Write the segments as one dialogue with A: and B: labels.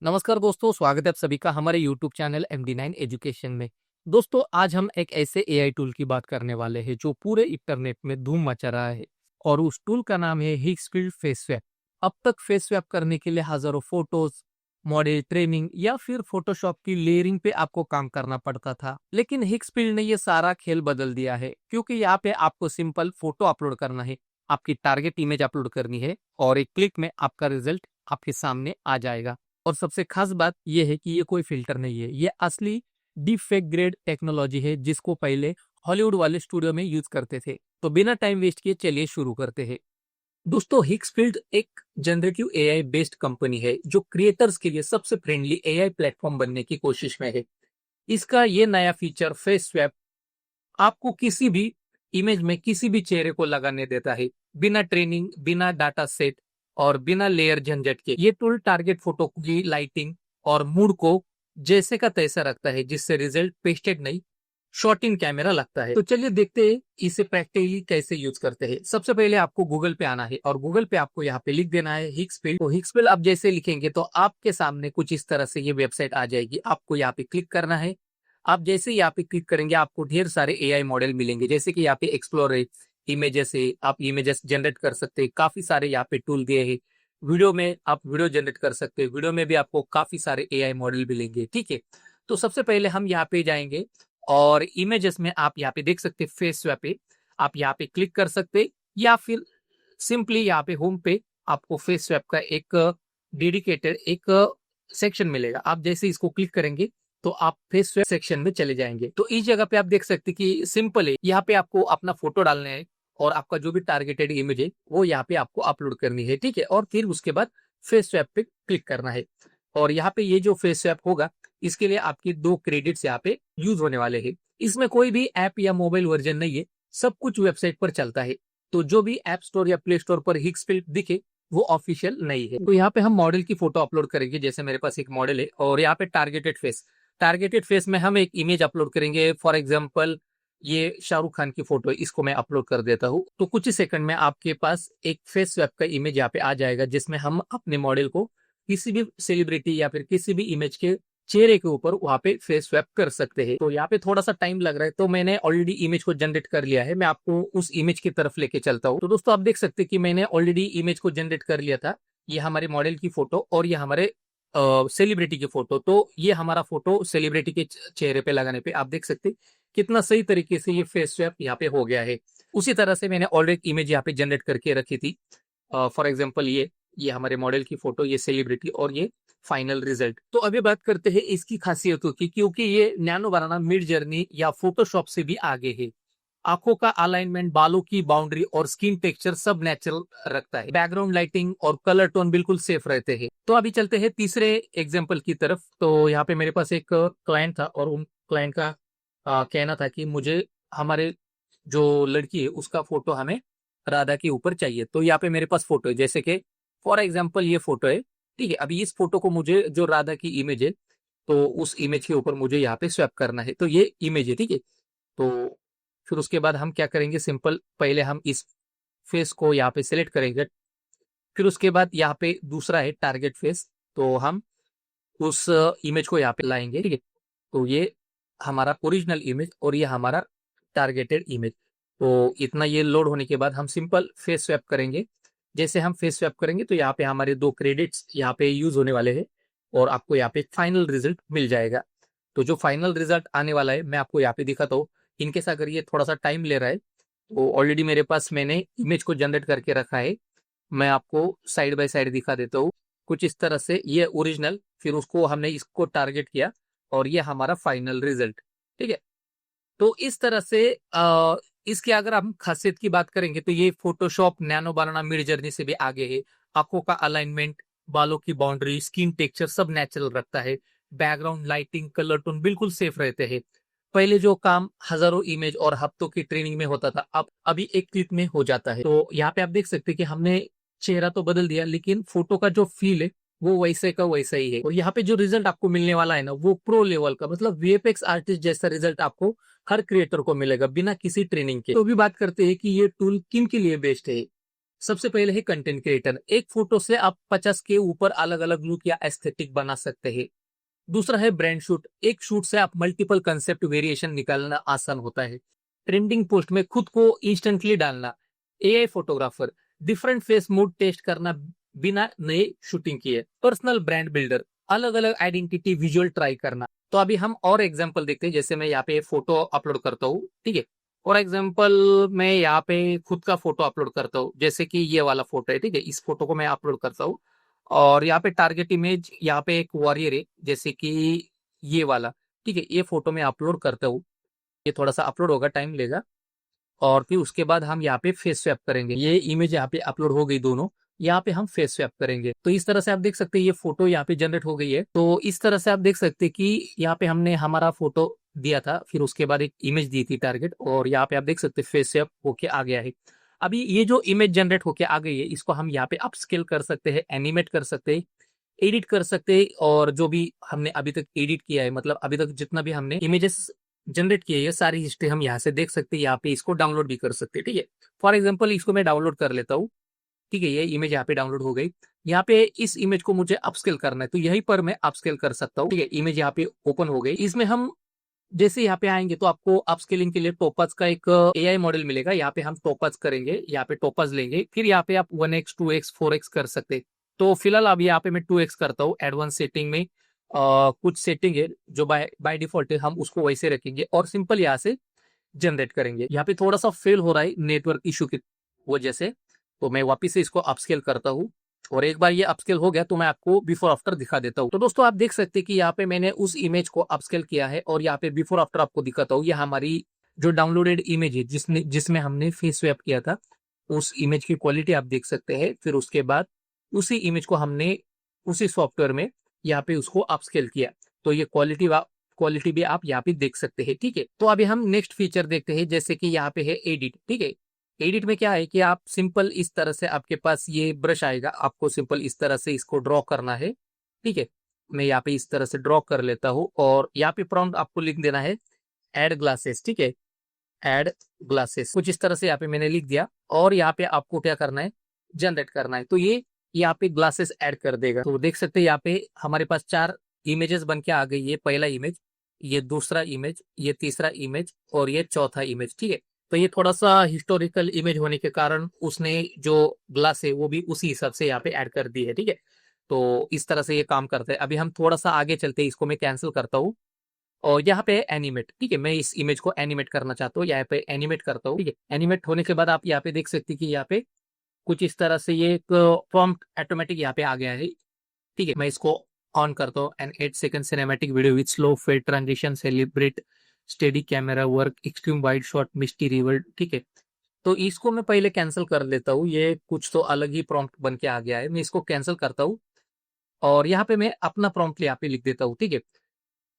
A: नमस्कार दोस्तों, स्वागत है आप सभी का हमारे यूट्यूब चैनल MD9 एजुकेशन में। दोस्तों, आज हम एक ऐसे एआई टूल की बात करने वाले हैं जो पूरे इंटरनेट में धूम मचा रहा है और उस टूल का नाम है हिक्सफील्ड फेस स्वैप। अब तक फेस स्वैप करने के लिए हजारों फोटोज, मॉडल ट्रेनिंग या फिर फोटोशॉप की लेयरिंग पे आपको काम करना पड़ता था, लेकिन हिक्सफील्ड ने ये सारा खेल बदल दिया है क्योंकि यहाँ पे आपको सिंपल फोटो अपलोड करना है, आपकी टारगेट इमेज अपलोड करनी है और एक क्लिक में आपका रिजल्ट आपके सामने आ जाएगा। और सबसे खास बात यह है कि ये कोई फिल्टर नहीं है, ये असली डीप फेक ग्रेड टेक्नोलॉजी है जिसको पहले हॉलीवुड वाले स्टूडियो में यूज करते थे। तो बिना टाइम वेस्ट किए चलिए शुरू करते हैं। दोस्तों, हिक्सफील्ड एक जनरेटिव एआई बेस्ड कंपनी है जो क्रिएटर्स के लिए सबसे फ्रेंडली एआई प्लेटफॉर्म बनने की कोशिश में है। इसका ये नया फीचर फेस स्वैप आपको किसी भी इमेज में किसी भी चेहरे को लगाने देता है, बिना ट्रेनिंग, बिना डाटा सेट और बिना लेयर झंझट के। ये टूल टारगेट फोटो की लाइटिंग और मूड को जैसे का तैसा रखता है, जिससे रिजल्ट पेस्टेड नहीं, शॉट इन कैमरा लगता है। तो चलिए देखते हैं इसे प्रैक्टिकली कैसे यूज करते हैं। सबसे पहले आपको गूगल पे आना है और गूगल पे आपको यहाँ पे लिख देना है हिक्सफील्ड। तो हिक्सफील्ड आप जैसे लिखेंगे तो आपके सामने कुछ इस तरह से ये वेबसाइट आ जाएगी। आपको यहाँ पे क्लिक करना है। आप जैसे ही यहाँ पे क्लिक करेंगे आपको ढेर सारे एआई मॉडल मिलेंगे, जैसे कि यहाँ पे एक्सप्लोर है, इमेजेस है, आप इमेजेस जनरेट कर सकते हैं, काफी सारे यहाँ पे टूल दिए हैं। वीडियो में आप वीडियो जनरेट कर सकते हैं, वीडियो में भी आपको काफी सारे एआई मॉडल मिलेंगे। ठीक है, तो सबसे पहले हम यहाँ पे जाएंगे और इमेजेस में आप यहाँ पे देख सकते हैं फेस स्वैप पे आप यहाँ पे क्लिक कर सकते हैं, या फिर सिंपली यहाँ पे होम पे आपको फेस स्वैप का एक डेडिकेटेड एक सेक्शन मिलेगा। आप जैसे इसको क्लिक करेंगे तो आप फेस स्वैप सेक्शन में चले जाएंगे। तो इस जगह पे आप देख सकते हैं कि सिंपल है, यहाँ पे आपको अपना फोटो डालना है और आपका जो भी टारगेटेड इमेज है वो यहाँ पे आपको अपलोड करनी है। ठीक है, और फिर उसके बाद फेस स्वैप पे क्लिक करना है। और यहाँ पे ये जो फेस स्वैप होगा इसके लिए आपकी 2 क्रेडिट्स यहाँ पे यूज होने वाले हैं। इसमें कोई भी ऐप या मोबाइल वर्जन नहीं है, सब कुछ वेबसाइट पर चलता है। तो जो भी ऐप स्टोर या प्ले स्टोर पर हिक्सफील्ड दिखे वो ऑफिशियल नहीं है। तो यहाँ पे हम मॉडल की फोटो अपलोड करेंगे, जैसे मेरे पास एक मॉडल है और यहाँ पे टारगेटेड फेस में हम एक इमेज अपलोड करेंगे। फॉर एग्जाम्पल ये शाहरुख खान की फोटो है, इसको मैं अपलोड कर देता हूँ। तो कुछ ही सेकंड में आपके पास एक फेस स्वैप का इमेज यहाँ पे आ जाएगा, जिसमें हम अपने मॉडल को किसी भी सेलिब्रिटी या फिर किसी भी इमेज के चेहरे के ऊपर वहां पे फेस स्वैप कर सकते हैं। तो यहाँ पे थोड़ा सा टाइम लग रहा है, तो मैंने ऑलरेडी इमेज को जनरेट कर लिया है। मैं आपको उस इमेज की तरफ लेके चलता हूँ। तो दोस्तों, आप देख सकते हैं कि मैंने ऑलरेडी इमेज को जनरेट कर लिया था। ये हमारे मॉडल की फोटो और ये हमारे सेलिब्रिटी की फोटो। तो ये हमारा फोटो सेलिब्रिटी के चेहरे पे लगाने पे आप देख सकते हैं कितना सही तरीके से ये फेस स्वैप यहाँ पे हो गया है। उसी तरह से मैंने ऑलरेडी इमेज यहाँ पे जनरेट करके रखी थी। फॉर एग्जाम्पल ये हमारे मॉडल की फोटो, ये सेलिब्रिटी और ये फाइनल रिजल्ट। तो अभी बात करते हैं इसकी खासियतों की, क्योंकि ये नैनो बनाना मिड जर्नी या फोटोशॉप से भी आगे है। आंखों का अलाइनमेंट, बालों की बाउंड्री और स्किन टेक्सचर सब नेचुरल रखता है। बैकग्राउंड लाइटिंग और कलर टोन बिल्कुल सेफ रहते हैं। तो अभी चलते हैं तीसरे एग्जाम्पल की तरफ। तो यहाँ पे मेरे पास एक क्लाइंट था और उन क्लाइंट का कहना था कि मुझे हमारे जो लड़की है उसका फोटो हमें राधा के ऊपर चाहिए। तो यहाँ पे मेरे पास फोटो है, जैसे कि फॉर एग्जाम्पल ये फोटो है। ठीक है, अभी इस फोटो को मुझे जो राधा की इमेज है तो उस इमेज के ऊपर मुझे यहाँ पे स्वैप करना है। तो ये इमेज है। ठीक है, तो फिर उसके बाद हम क्या करेंगे, सिंपल पहले हम इस फेस को यहाँ पे सिलेक्ट करेंगे। फिर उसके बाद यहाँ पे दूसरा है टारगेट फेस, तो हम उस इमेज को यहाँ पे लाएंगे। ठीक है, तो ये हमारा ओरिजिनल इमेज और ये हमारा टारगेटेड इमेज। तो इतना ये लोड होने के बाद हम सिंपल फेस स्वैप करेंगे। जैसे हम फेस स्वैप करेंगे तो यहाँ पे हमारे 2 क्रेडिट्स यहाँ पे यूज होने वाले हैं और आपको यहाँ पे फाइनल रिजल्ट मिल जाएगा। तो जो फाइनल रिजल्ट आने वाला है मैं आपको यहाँ पे दिखाता हूँ। इनकेस अगर ये थोड़ा सा टाइम ले रहा है तो ऑलरेडी मेरे पास मैंने इमेज को जनरेट करके रखा है। मैं आपको साइड बाय साइड दिखा देता हूँ। कुछ इस तरह से ये ओरिजिनल, फिर उसको हमने इसको टारगेट किया और ये हमारा फाइनल रिजल्ट। ठीक है, तो इस तरह से इसके अगर हम खासियत की बात करेंगे तो ये फोटोशॉप, नैनो बनाना, मिड जर्नी से भी आगे है। आंखों का अलाइनमेंट, बालों की बाउंड्री, स्किन टेक्सचर सब नेचुरल रखता है। बैकग्राउंड लाइटिंग, कलर टोन बिल्कुल सेफ रहते हैं। पहले जो काम हजारों इमेज और हफ्तों की ट्रेनिंग में होता था, अब अभी एक क्लिक में हो जाता है। तो यहाँ पे आप देख सकते हैं कि हमने चेहरा तो बदल दिया, लेकिन फोटो का जो फील है वो वैसे का वैसा ही है। और यहाँ पे जो रिजल्ट आपको मिलने वाला है ना, वो प्रो लेवल का, मतलब वीएफएक्स आर्टिस्ट जैसा रिजल्ट आपको हर क्रिएटर को मिलेगा बिना किसी ट्रेनिंग के। तो भी बात करते हैं कि ये टूल किन के लिए बेस्ट है। सबसे पहले है कंटेंट क्रिएटर। एक फोटो से आप 50 के ऊपर अलग अलग लुक या एस्थेटिक बना सकते हैं। दूसरा है ब्रांड शूट। एक शूट से आप मल्टीपल कंसेप्ट वेरिएशन निकालना आसान होता है। ट्रेंडिंग पोस्ट में खुद को इंस्टेंटली डालना। AI photographer, different face mood test करना बिना नए शूटिंग किए। पर्सनल ब्रांड बिल्डर, अलग अलग आइडेंटिटी विजुअल ट्राई करना। तो अभी हम और एग्जांपल देखते हैं। जैसे मैं यहाँ पे फोटो अपलोड करता हूँ, ठीक है। फॉर एग्जांपल मैं यहाँ पे खुद का फोटो अपलोड करता हूँ, जैसे कि ये वाला फोटो है, ठीक है। इस फोटो को मैं अपलोड करता हूँ और यहाँ पे टारगेट इमेज, यहाँ पे एक वॉरियर है, जैसे कि ये वाला, ठीक है। ये फोटो मैं अपलोड करता हूँ। ये थोड़ा सा अपलोड होगा, टाइम लेगा। और फिर उसके बाद हम यहाँ पे फेस स्वैप करेंगे। ये इमेज यहाँ पे अपलोड हो गई दोनों। यहाँ पे हम फेस स्वैप करेंगे। तो इस तरह से आप देख सकते हैं ये फोटो यहाँ पे जनरेट हो गई है। तो इस तरह से आप देख सकते हैं कि यहाँ पे हमने हमारा फोटो दिया था, फिर उसके बाद एक इमेज दी थी टारगेट, और यहाँ पे आप देख सकते हैं फेस स्वैप होके आ गया है। अभी ये जो इमेज जनरेट होके आ गई है, इसको हम यहाँ पे अपस्केल कर सकते हैं, एनिमेट कर सकते हैं, एडिट कर सकते हैं। और जो भी हमने अभी तक एडिट किया है, मतलब अभी तक जितना भी हमने इमेजेस जनरेट किए हैं, सारी हिस्ट्री हम यहाँ से देख सकते हैं। यहाँ पे इसको डाउनलोड भी कर सकते हैं, ठीक है। फॉर एग्जाम्पल इसको मैं डाउनलोड कर लेता हूँ, ठीक है। ये इमेज यहाँ पे डाउनलोड हो गई। यहाँ पे इस इमेज को मुझे अपस्केल करना है, तो यहीं पर मैं अपस्केल कर सकता हूँ, ठीक है। इमेज यहाँ पे ओपन हो गई। इसमें हम जैसे यहाँ पे आएंगे तो आपको अपस्केलिंग के लिए टोपज का एक एआई मॉडल मिलेगा। यहाँ पे हम टोपज करेंगे, यहाँ पे टोपज लेंगे, फिर यहाँ पे आप 1x 2x 4x कर सकते हैं। तो फिलहाल अब यहाँ पे मैं 2x करता हूँ। एडवांस सेटिंग में कुछ सेटिंग है जो बाय बाय डिफॉल्ट है, हम उसको वैसे रखेंगे और सिंपल यहाँ से जनरेट करेंगे। यहाँ पे थोड़ा सा फेल हो रहा है नेटवर्क इशू की वजह से, तो मैं वापिस से इसको अपस्केल करता हूँ। और एक बार ये अपस्केल हो गया तो मैं आपको बिफोर आफ्टर दिखा देता हूँ। तो दोस्तों आप देख सकते हैं कि यहाँ पे मैंने उस इमेज को अपस्केल किया है और यहाँ पे बिफोर आफ्टर आपको दिखाता हूँ। ये हमारी जो डाउनलोडेड इमेज है, जिसमें हमने फेस स्वैप किया था, उस इमेज की क्वालिटी आप देख सकते हैं। फिर उसके बाद उसी इमेज को हमने उसी सॉफ्टवेयर में यहाँ पे उसको अपस्केल किया, तो ये क्वालिटी भी आप यहाँ पे देख सकते हैं, ठीक है। तो अभी हम नेक्स्ट फीचर देखते हैं, जैसे कि यहाँ पे है एडिट, ठीक है। एडिट में क्या है कि आप सिंपल इस तरह से आपके पास ये ब्रश आएगा, आपको सिंपल इस तरह से इसको ड्रॉ करना है, ठीक है। मैं यहाँ पे इस तरह से ड्रॉ कर लेता हूँ और यहाँ पे प्रॉम्प्ट आपको लिख देना है एड ग्लासेस, ठीक है। एड ग्लासेस कुछ इस तरह से यहाँ पे मैंने लिख दिया और यहाँ पे आपको क्या करना है, जनरेट करना है। तो ये यहाँ पे ग्लासेस ऐड कर देगा। तो देख सकते हैं यहाँ पे हमारे पास 4 इमेजेस बन के आ गई। ये पहला इमेज, ये दूसरा इमेज, ये तीसरा इमेज और ये चौथा इमेज, ठीक है। तो ये थोड़ा सा हिस्टोरिकल इमेज होने के कारण उसने जो ग्लास है वो भी उसी हिसाब से यहाँ पे ऐड कर दी है, ठीक है। तो इस तरह से ये काम करता है। अभी हम थोड़ा सा आगे चलते हैं, इसको मैं कैंसिल करता हूँ और यहाँ पे एनिमेट, ठीक है। मैं इस इमेज को एनिमेट करना चाहता हूँ, यहाँ पे एनिमेट करता हूँ, ठीक है। एनिमेट होने के बाद आप यहाँ पे देख सकते हैं कि यहाँ पे कुछ इस तरह से ये एक प्रॉम्प्ट ऑटोमेटिक यहाँ पे आ गया है, ठीक है। मैं इसको ऑन करता हूँ। An 8 second cinematic video with slow fade transition celebrate steady camera work extreme wide shot misty riverbed, ठीक है। तो इसको मैं पहले कैंसिल कर लेता हूँ। ये कुछ तो अलग ही प्रॉम्प्ट बन के आ गया है, मैं इसको कैंसिल करता हूँ और यहाँ पे मैं अपना प्रॉम्प्ट यहाँ पे लिख देता हूँ, ठीक है।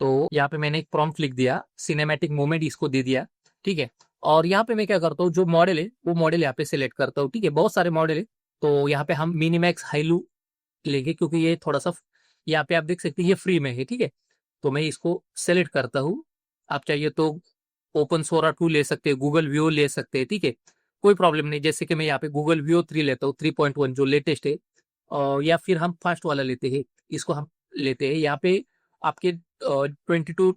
A: तो यहाँ पे मैंने एक प्रॉम्प्ट लिख दिया, सिनेमैटिक मोमेंट इसको दे दिया, ठीक है। और यहाँ पे मैं क्या करता हूँ, जो मॉडल है वो मॉडल यहाँ पे सिलेक्ट करता हूँ, ठीक है। बहुत सारे मॉडल है, तो यहाँ पे हम मिनीमैक्स हाईलू लेंगे क्योंकि ये थोड़ा सा यहाँ पे आप देख सकते हैं ये फ्री में है, ठीक है। तो मैं इसको सेलेक्ट करता हूँ। आप चाहिए तो ओपन सोरा 2 ले सकते हैं, गूगल व्यू ले सकते हैं, ठीक है। कोई प्रॉब्लम नहीं। जैसे कि मैं यहाँ पे गूगल व्यू 3 लेता हूँ, 3.1 जो लेटेस्ट है। और या फिर हम फर्स्ट वाला लेते हैं, इसको हम लेते हैं। यहाँ पे आपके 22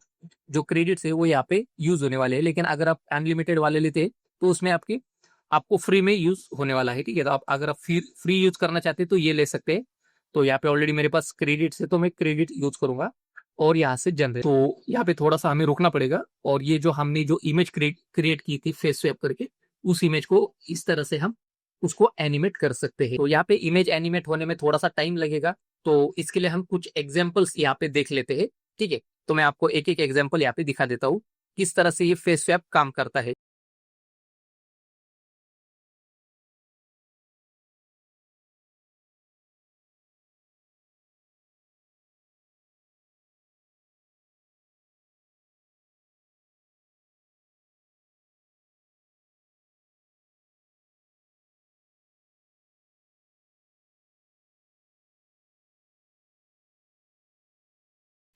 A: जो क्रेडिट्स है वो यहाँ पे यूज होने वाले हैं, लेकिन अगर आप अनलिमिटेड वाले लेते हैं तो उसमें आपको फ्री में यूज होने वाला है, ठीक है। तो आप अगर आप फ्री यूज करना चाहते हैं तो ये ले सकते हैं। तो यहाँ पे ऑलरेडी मेरे पास क्रेडिट्स है तो मैं क्रेडिट यूज करूंगा और यहाँ से जनरेट। तो यहाँ पे थोड़ा सा हमें रुकना पड़ेगा और ये जो हमने जो इमेज क्रिएट की थी फेस स्वैप करके, उस इमेज को इस तरह से हम उसको एनिमेट कर सकते हैं। तो यहाँ पे इमेज एनिमेट होने में थोड़ा सा टाइम लगेगा, तो इसके लिए हम कुछ एग्जाम्पल्स यहाँ पे देख लेते हैं, ठीक है। तो मैं आपको एक एक एग्जाम्पल यहाँ पे दिखा देता हूँ किस तरह से ये फेस स्वैप काम करता है।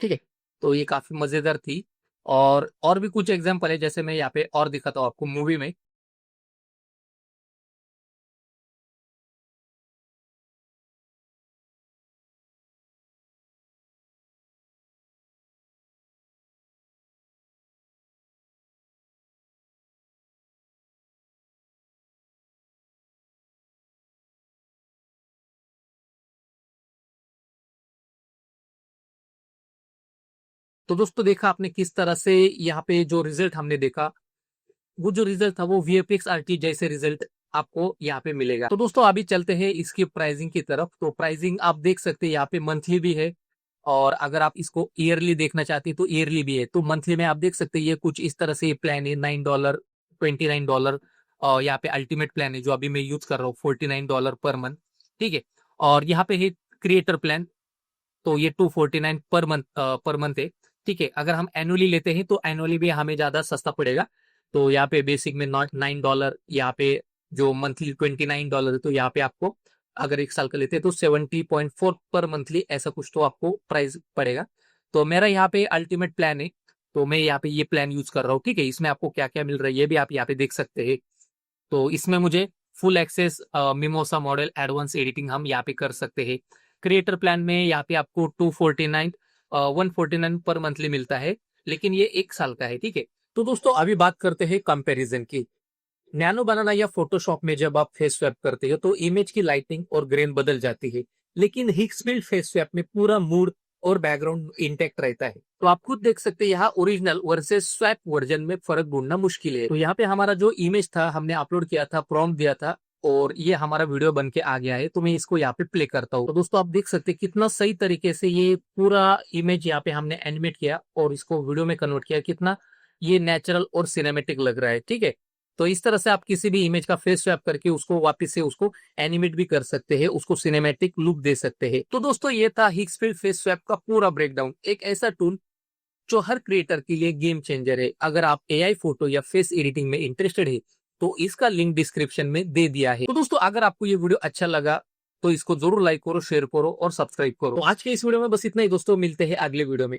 A: ठीक है, तो ये काफी मजेदार थी। और भी कुछ एग्जाम्पल है, जैसे मैं यहाँ पे और दिखाता हूँ आपको मूवी में। तो दोस्तों देखा आपने किस तरह से यहाँ पे जो रिजल्ट हमने देखा, वो जो रिजल्ट था वो VFX RT जैसे रिजल्ट आपको यहाँ पे मिलेगा। तो दोस्तों अभी चलते हैं इसकी प्राइसिंग की तरफ। तो प्राइसिंग आप देख सकते हैं यहाँ पे मंथली भी है, और अगर आप इसको ईयरली देखना चाहते हैं तो ईयरली भी है। तो मंथली में आप देख सकते हैं ये कुछ इस तरह से प्लान है, $9, $29, और यहाँ पे अल्टीमेट प्लान है जो अभी मैं यूज कर रहा हूँ, $49 पर मंथ। ठीक है, और यहाँ पे है क्रिएटर प्लान, तो ये 249 पर मंथ है। ठीक है, अगर हम एनुअली लेते हैं तो एनुअली भी हमें ज्यादा सस्ता पड़ेगा। तो यहाँ पे बेसिक में नॉट $9, यहाँ पे जो मंथली $29 है, तो यहाँ पे आपको अगर एक साल का लेते हैं तो 70.4 पर मंथली ऐसा कुछ तो आपको प्राइस पड़ेगा। तो मेरा यहाँ पे अल्टीमेट प्लान है, तो मैं यहाँ पे ये प्लान यूज कर रहा हूँ। ठीक है, इसमें आपको क्या क्या मिल रहा है ये भी आप यहाँ पे देख सकते हैं। तो इसमें मुझे full access Mimosa model advance editing हम यहाँ पे कर सकते हैं। क्रिएटर प्लान में यहाँ पे आपको 149 पर मंथली मिलता है, लेकिन ये एक साल का है। ठीक है, तो दोस्तों अभी बात करते हैं कंपैरिजन की। नैनो बनाना या फोटोशॉप में जब आप फेस स्वैप करते हो तो इमेज की लाइटिंग और ग्रेन बदल जाती है, लेकिन हिक्सफील्ड फेस स्वैप में पूरा मूड और बैकग्राउंड इंटेक्ट रहता है। तो आप खुद देख सकते हैं यहाँ ओरिजिनल वर्सेस स्वैप वर्जन में फर्क ढूंढना मुश्किल है। तो यहाँ पे हमारा जो इमेज था हमने अपलोड किया था, प्रॉम्प्ट दिया था, और ये हमारा वीडियो बन के आ गया है। तो मैं इसको यहाँ पे प्ले करता हूँ। तो दोस्तों आप देख सकते हैं कितना सही तरीके से ये पूरा इमेज यहाँ पे हमने एनिमेट किया और इसको वीडियो में कन्वर्ट किया, कितना ये नेचुरल और सिनेमेटिक लग रहा है। ठीक है, तो इस तरह से आप किसी भी इमेज का फेस स्वैप करके उसको वापस से उसको एनिमेट भी कर सकते हैं, उसको सिनेमैटिक लुक दे सकते हैं। तो दोस्तों ये था हिक्सफील्ड फेस स्वैप का पूरा ब्रेकडाउन, एक ऐसा टूल जो हर क्रिएटर के लिए गेम चेंजर है। अगर आप AI फोटो या फेस एडिटिंग में इंटरेस्टेड है तो इसका लिंक डिस्क्रिप्शन में दे दिया है। तो दोस्तों अगर आपको ये वीडियो अच्छा लगा तो इसको जरूर लाइक करो, शेयर करो और सब्सक्राइब करो। तो आज के इस वीडियो में बस इतना ही दोस्तों, मिलते हैं अगले वीडियो में।